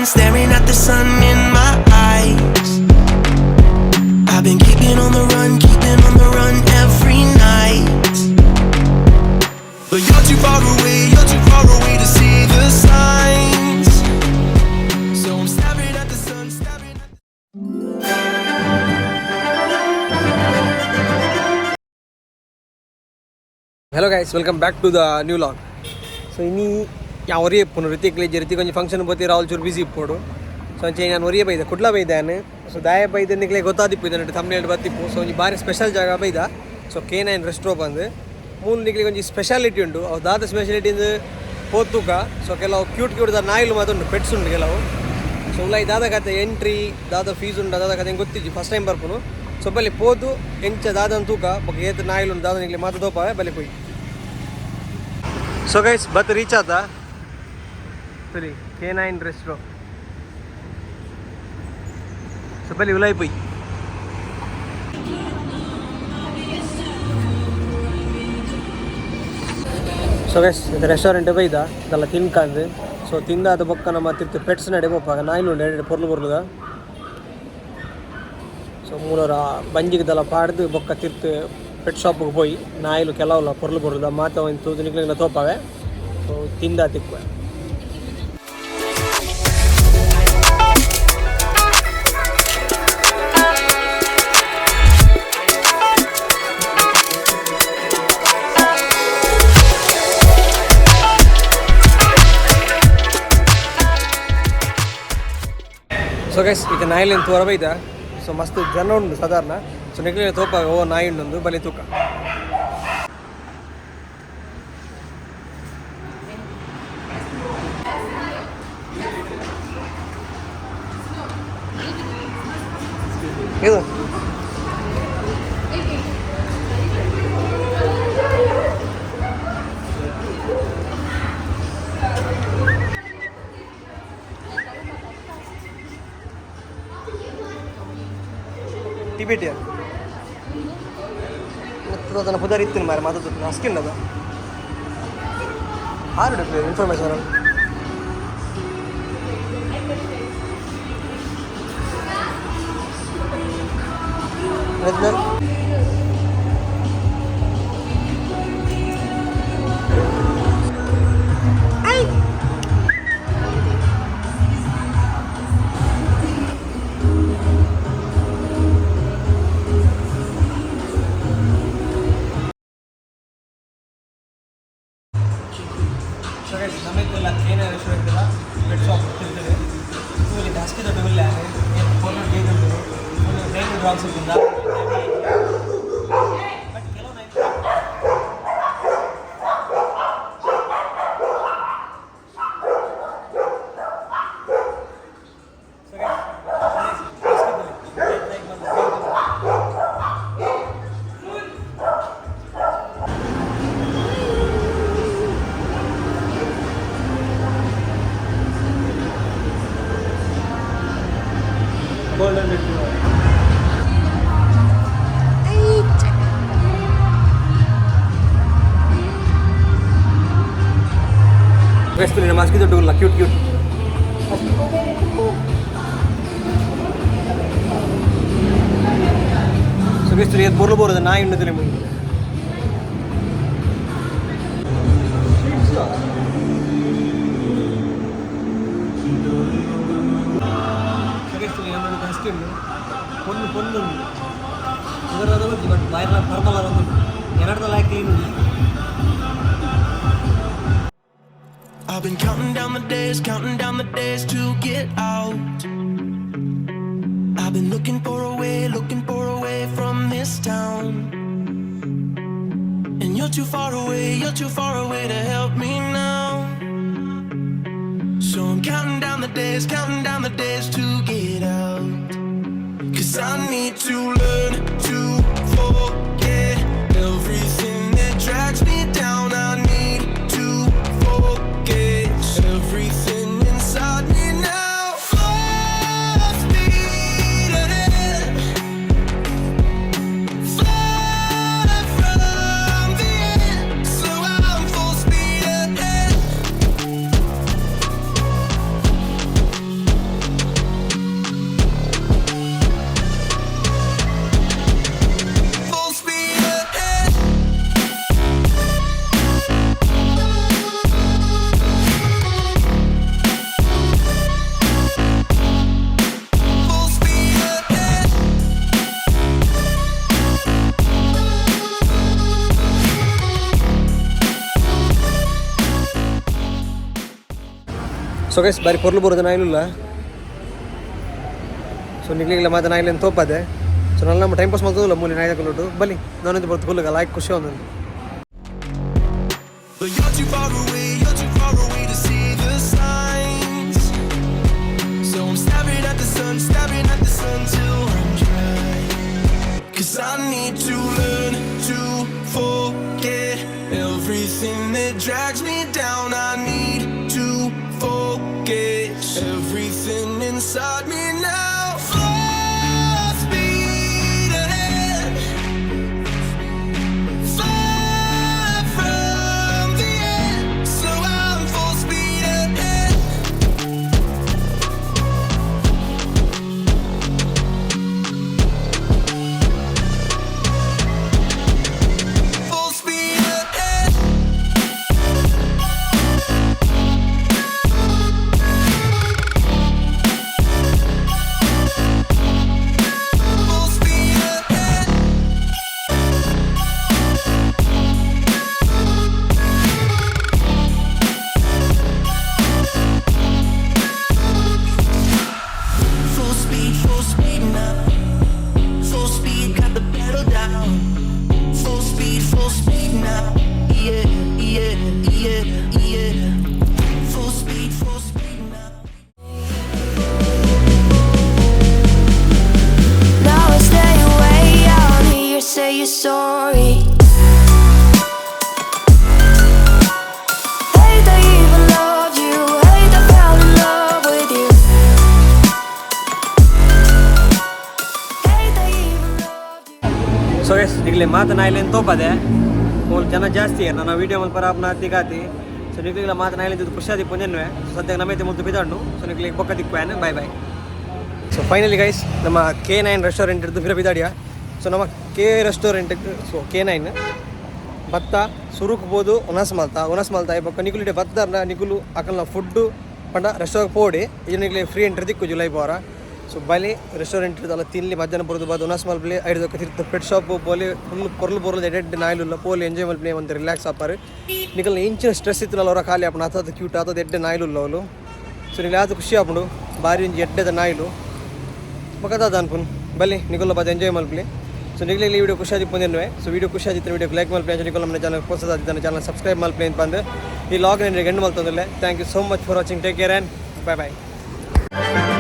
sun, staring at the sun in my eyes. I've been keeping on the run every night. But you're too far away to see the signs. So I'm staring at the sun, staring at Hello guys, welcome back to the new vlog. So ini ಯಾವ worry ಪುನ ರಿತಿಕ್ಲೆ ಜರಿತಿ ಕೊಂಚ function ಬತ್ತಿ ರಾಹುಲ್ ಚೂರು ಬಿಸಿ ಇಪ್ಪೋಡು so ಅಂಚೆ ನಾನು ವರಿಯ ಬೈದ Kudla ಬೈದಾನೆ so ದಾಯ ಬೈದ ನಿಕ್ಲೆ ಗೊತ್ತಾದಿಪ್ಪು ಇದನ್ನು ತಮ್ಮನೇಳಿ ಬತ್ತಿಪ್ಪು ಸೊ ಒಂಜಿ ಬಾರಿ ಸ್ಪೆಷಲ್ ಜಾಗ ಬೈದ ಸೊ K9 ರೆಸ್ಟ್ರೋ ಬಂದು ಮೂಲು ನಿಕ್ಲೆ ಒಂಜಿ ಸ್ಪೆಷಾಲಿಟಿ ಉಂಟು ಅವು ದಾದ ಸ್ಪೆಷಾಲಿಟಿಂದ ಪೋತುಕ ಸೊ ಕೆಲವು ಕ್ಯೂಟ್ ನಾಯಿಲು ಮಾತುಂಟು ಪೆಟ್ಸ್ ಉಂಟು ಕೆಲವು ಸೊ ಉಲ್ಲ ದಾದ ಕತೆ ಎಂಟ್ರಿ ದಾದ ಫೀಸ್ ಉಂಟು ದಾದ ಕತೆ ಗೊತ್ತಿಜ್ಜಿ ಫಸ್ಟ್ ಟೈಮ್ ಬರ್ಪುನು ಸೊ ಬಲ್ಲಿ ಪೋದು ಎಂಚ ದಾದನ್ ತೂಕ ಬೊಕ್ಕ ಏತ್ ನಾಯಿಲು ಉಂಟು ದಾದ ನಿಕ್ಲೆ ಮಾತು ದೋಪಾವೆ ಬಲ್ಲಿ ಪೋಯಿ ಸೊ ಗೈಸ್ ಬತ್ ರೀಚ್ ಆತ ಸರಿ K9 Restro ಸೊ ಬಲ್ಲಿ ಉಲಾಯ್ ಪೋಯ್ ಸೊ ಗೈಸ್ ಇದು ರೆಸ್ಟೋರೆಂಟ್ ಬೈದ ಅದೆಲ್ಲ ತಿನ್ಕಂದು ಸೊ ತಿಂದಾದ ಬೊಕ್ಕ ನಮ್ಮ ತಿರ್ತು ಪೆಟ್ಸ್ ನಡೆ ಬೋಪಾಗ ನಾಯಿಲು ಉಂಡು ಪೊರ್ಲುದ ಸೊ ಮೂಲರ ಬಂಜಿಗದೆಲ್ಲ ಪಾಡ್ದು ಬೊಕ್ಕ ತಿರ್ತು ಪೆಟ್ ಶಾಪಿಗೆ ಹೋಗಿ ನಾಯಿಲು ಕೆಲವಲ್ಲ ಪೊರ್ಲು ಬರುದ ಮಾತ ಒಂದು ತೂದು ನಿಕ್ಲಿಂದ ತೋಪಾವೆ ಸೊ ತಿಂದ ತಿಕ್ಕುವೆ ಸೊ ಗೈಸ್ ಈಗ ನಾಯಿಲಿಂದ ತೋರ ಬೈದ ಸೊ ಮಸ್ತ್ ಜನ ಉಂಡು ಸಾಧಾರಣ ಸೊ ನಿಕ್ಲಿನ ತೋಪ ಓ ನಾಯಿ ಉಂಡೊಂದು ಬಲಿ ತೂಕ ಇದು ಟಿಬೇಟಿಯನ್ ಮತ್ತು ಅದನ್ನು ಪುದರ್ ಇತ್ತು ಮಾರೆ ಮಾತಾಡ್ತೀನಿ ಅಸ್ಕಿನ್ ಅದು ಆರು ಇನ್ಫಾರ್ಮೇಷನ್ ನಮ್ಮದೆಲ್ಲ K9 ರೆಸ್ಟೋರೆಂಟ್ ಎಲ್ಲ ಬೆಡ್ ಶಾಪ್ ಇರ್ತದೆ ಇಲ್ಲಿ ಜಾಸ್ತಿ ದೊಡ್ಡ ಇಲ್ಲ ಫೋಟೋ ಗೇಟ್ ಉಂಟು ನೈಟ್ ಡ್ರಾಪ್ಸ್ ಇರ್ತಿಲ್ಲ ಬಟ್ ಕೆಲವು night golden retriever. Guys, tuh mask itu dulu lah, cute. So guys, tuh lihat boro-boro ada naik udah terima. పొన్ను కుదరదు బట్ వైర్ పర్మల ఉంది ఎనర్ద like clean I've been counting down the days to get out. I've been looking for a way from this town. And you're too far away to help me now. So I'm counting down the days to get out. 'Cause I need to learn to forget everything that drags me down. I need to forget everything inside me now. Full speed ahead, fly from the end. So I'm full speed ahead. So guys ಬಾರಿ ಪೊರ್ಲು ಬರೋದು ನಾಯಿಲ್ಲ so ನಿಗ್ಲಿಲ್ಲ ಮಾತ್ರ ನಾಯಿಲ್ಲ ತೋಪದೆ so ನನ್ನ ನಮ್ಮ time pass ಮಾಡ್ತದಲ್ಲ ಮೂಲೆ ನಾಯಿ ತಗೊಂಡು ಬಲಿ ನಾನೊಂದು ಬರ್ತು ಫುಲ್ಗ ಲೈಕ್ ಖುಷಿ ಒಂದು But you're too far away to see the signs. So I'm staring at the sun till I'm dry. 'Cause I need to learn to forget everything that drags me down. I need to forget everything inside me now. Full speed ahead. Far from the end. So I'm full speed ahead. Full speed ahead. Full speed ahead. Full speed now. Full speed, got the pedal down. Full speed now. Yeah, yeah, yeah, yeah. Full speed now. Now I stay away, I wanna hear you say you're sorry. Hate I even loved you, hate I fell in love with you. Hate I even loved you. So guys ನಿಗ್ಲಿ ಮಾತು ನಾಯಿಲ್ಲ ತೋಪದೆ ಮೂಲ ಜನ ಜಾಸ್ತಿ ನನ್ನ video ಮಲ್ ಪರ ಅಪ್ನ ತಿಗಾತಿ so ನಿಗ್ಲಿಲ್ಲ ಮಾತು ನಾಯಿಲ್ಲ ಖುಷಿಯಾದಿ ಪುಂಜನ್ವೆ so ಸದ್ಯ ನಮ್ಮೈತೆ ಮುದ್ದು ಬಿದ್ದಾಡ್ನು ಸೊ ನಿಗ್ಲಿ ಬೊಕ್ಕ ದಿಕ್ಕ್ವೇನು ಬಾಯ್ ಬಾಯ್ ಸೊ ಫೈನಲಿ ಗೈಸ್ ನಮ್ಮ K9 ರೆಸ್ಟೋರೆಂಟ್ ಇರ್ದು ಫಿರ ಬಿದ್ದಾಡಿಯ ಸೊ ನಮ್ಮ ರೆಸ್ಟೋರೆಂಟ್ ಸೊ K9 ಭತ್ತ ಸುರುಕ್ಬೋದು ಉನಸ್ ಮಲ್ತಾ ಈ ಪಕ್ಕ ನಿಗುಲಿಡೆ ಭತ್ತ ನಿಗುಲು ಅಕಲ್ನ ಫುಡ್ಡು ಪಂಡ ರೆಸ್ಟೋರೆಂಟ್ ಪೋಡಿ ಇದು ನಿಗ್ಲಿ ಫ್ರೀ ಎಂಟ್ರಿ ದಿಕ್ಕು ಜುಲೈ ಬಾರ ಸೊ ಬಲಿ ರೆಸ್ಟೋರೆಂಟ್ ಇರ್ತಲ್ಲ ತಿನ್ಲಿ ಮಧ್ಯಾಹ್ನ ಬರೋದು ಬಾದ್ ಉನಸ್ ಮಲ್ಪ್ಲಿ ಐದು ತಿರ್ತ ಪೆಟ್ ಶಾಪ್ ಬೋಲಿ ಫುಲ್ ಪೊರ್ಲು ಎಡೆಡ್ ನಾಯಿಲ್ಲ ಪೋಲಿ ಎಂಜಾಯ್ ಮಲ್ಪ್ಲಿ ಒಂದು ರಿಲ್ಯಾಕ್ಸ್ ಆಪಾರು ನಿಗಲ್ ಇಂಚಿನ ಸ್ಟ್ರೆಸ್ ಇತ್ತು ಅವರ ಖಾಲಿ ಆಪಣ ಆತದ ಕ್ಯೂಟ್ ಆತದ ಎಡ್ಡೆ ನಾಯಿಲ್ಲ ಅವಳು ಸೊ ನಿಗಲಿ ಆತ ಖುಷಿ ಆಪುಂಡು ಬಾರಿ ಒಂಜಿ ಎಡ್ಡೆದ ನಾಯಿಲು ಬಕದಾದ ಅನ್ಪುನ್ ಬಲಿ ನಿಗಲ್ಲ ಬಾದ್ ಎಂಜಾಯ್ ಮಲ್ಪ್ಲಿ ಸೊ ನಿಗಲಿ ಈ ವಿಡಿಯೋ ಖುಷಿ ಆದಿಪ್ಪಂದೇನುವೆ ಸೊ ವಿಡಿಯೋ ಖುಷಿ ಆದಿತ್ತು ವಿಡಿಯೋ ಲೈಕ್ ಮಲ್ಪ್ಲಿ ಅಂತ ನಿಗಲ್ಲ ನಮ್ಮ ಚಾನಲ್ ಹೊಸದಾದಿದ್ದಾನೆ ಚಾನಲ್ ಸಬ್ಸ್ಕ್ರೈಬ್ ಮಲ್ಪ್ಲಿ ಅಂತ ಬಂದು ಈ ಲಾಗ್ ನಿಮಗೆ ಎಂಡ್ ಮಲ್ತಂದಿಲ್ಲ thank you so much for watching take care and bye bye